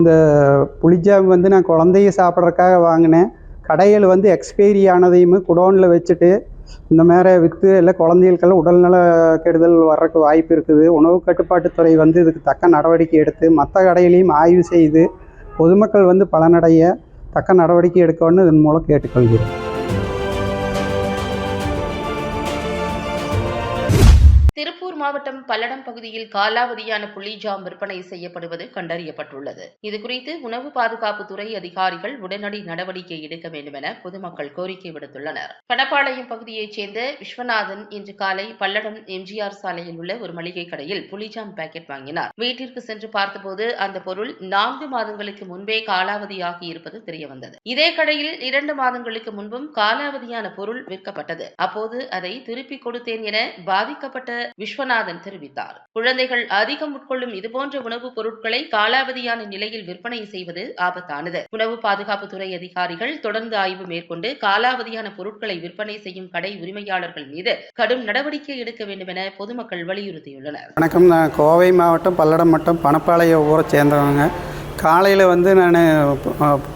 இந்த புளிஜாம் வந்து நான் குழந்தைய சாப்பிட்றதுக்காக வாங்கினேன். கடைகள் வந்து எக்ஸ்பைரி ஆனதையும் குடோனில் வச்சுட்டு இந்த மாதிரி விற்று எல்லாம் குழந்தைகளுக்கெல்லாம் உடல்நல கெடுதல் வர்றதுக்கு வாய்ப்பு இருக்குது. உணவு கட்டுப்பாட்டுத்துறை வந்து இதுக்கு தக்க நடவடிக்கை எடுத்து மற்ற கடையிலையும் ஆய்வு செய்து பொதுமக்கள் வந்து பலனடைய தக்க நடவடிக்கை எடுக்கணும்னு இதன் மூலம் கேட்டுக்கொள்கிறேன். திருப்பூர் மாவட்டம் பல்லடம் பகுதியில் காலாவதியான புளிஜாம் விற்பனை செய்யப்படுவது கண்டறியப்பட்டுள்ளது. இதுகுறித்து உணவு பாதுகாப்புத்துறை அதிகாரிகள் உடனடி நடவடிக்கை எடுக்க வேண்டும் என பொதுமக்கள் கோரிக்கை விடுத்துள்ளனர். பணப்பாளையம் பகுதியைச் சேர்ந்த விஸ்வநாதன் இன்று காலை பல்லடம் எம்ஜிஆர் சாலையில் உள்ள ஒரு மளிகை கடையில் புளிஜாம் பாக்கெட் வாங்கினார். வீட்டிற்கு சென்று பார்த்தபோது அந்த பொருள் 4 மாதங்களுக்கு முன்பே காலாவதியாகி இருப்பது தெரியவந்தது. இதே கடையில் 2 மாதங்களுக்கு முன்பும் காலாவதியான பொருள் விற்கப்பட்டது. அப்போது அதை திருப்பிக் கொடுத்தேன் என பாதிக்கப்பட்ட விஸ்வநாதன் தெரிவித்தார். குழந்தைகள் அதிகம் உட்கொள்ளும் இதுபோன்ற உணவுப் பொருட்களை காலாவதியான நிலையில் விற்பனை செய்வது ஆபத்தானது. உணவு பாதுகாப்புத்துறை அதிகாரிகள் தொடர்ந்து ஆய்வு மேற்கொண்டு காலாவதியான பொருட்களை விற்பனை செய்யும் கடை உரிமையாளர்கள் மீது கடும் நடவடிக்கை எடுக்க வேண்டும் என பொதுமக்கள் வலியுறுத்தியுள்ளனர். வணக்கம், நான் கோவை மாவட்டம் பல்லடம் வட்டம் பணப்பாளையம் ஊரை சேர்ந்தவங்க. காலையில் வந்து நான்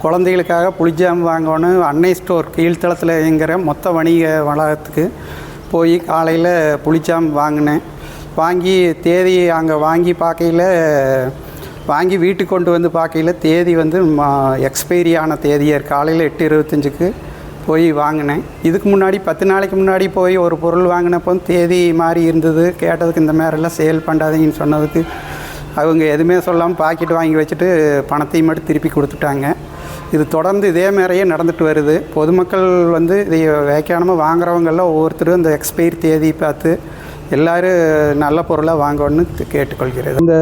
குழந்தைகளுக்காக புளிஜாம் வாங்கணும் அன்னை ஸ்டோர் கீழ்த்தளத்தில் இயங்குகிற மொத்த வணிக வளாகத்துக்கு போய் காலையில் புளிஜாம் வாங்கினேன். வாங்கி தேதி அங்கே வாங்கி பார்க்கையில் வாங்கி வீட்டுக்கு கொண்டு வந்து பார்க்கையில் தேதி வந்து எக்ஸ்பைரி ஆன தேதியாக காலையில் 8:25க்கு போய் வாங்கினேன். இதுக்கு முன்னாடி 10 நாளைக்கு முன்னாடி போய் ஒரு பொருள் வாங்கினப்போ தேதி மாறி இருந்தது. கேட்டதுக்கு இந்த மாதிரிலாம் சேல் பண்ணாதீங்கன்னு சொன்னதுக்கு அவங்க எதுவுமே சொல்லாமல் பாக்கெட் வாங்கி வச்சுட்டு பணத்தையும் மட்டும் திருப்பி கொடுத்துட்டாங்க. இது தொடர்ந்து இதே மாதிரியே நடந்துட்டு வருது. பொதுமக்கள் வந்து இதை வேக்கானமாக வாங்குறவங்கெல்லாம் ஒவ்வொருத்தரும் இந்த எக்ஸ்பைரி தேதி பார்த்து எல்லோரும் நல்ல பொருளாக வாங்கணும்னு கேட்டுக்கொள்கிறது. இந்த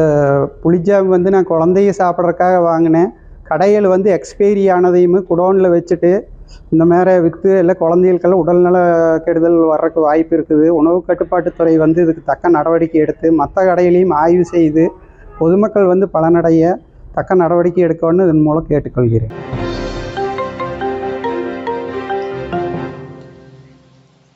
புளிஜாம் வந்து நான் குழந்தைய சாப்பிட்றதுக்காக வாங்கினேன். கடைகள் வந்து எக்ஸ்பைரி ஆனதையும் குடோனில் வச்சுட்டு இந்த மாதிரி விற்று எல்லாம் குழந்தைகளுக்கெல்லாம் உடல்நல கெடுதல் வர்றதுக்கு வாய்ப்பு இருக்குது. உணவு கட்டுப்பாட்டுத்துறை வந்து இதுக்கு தக்க நடவடிக்கை எடுத்து மற்ற கடையிலையும் ஆய்வு செய்து பொதுமக்கள் வந்து பலனடைய தக்க நடவடிக்கை எடுக்கணும்னு இதன் மூலம் கேட்டுக்கொள்கிறேன்.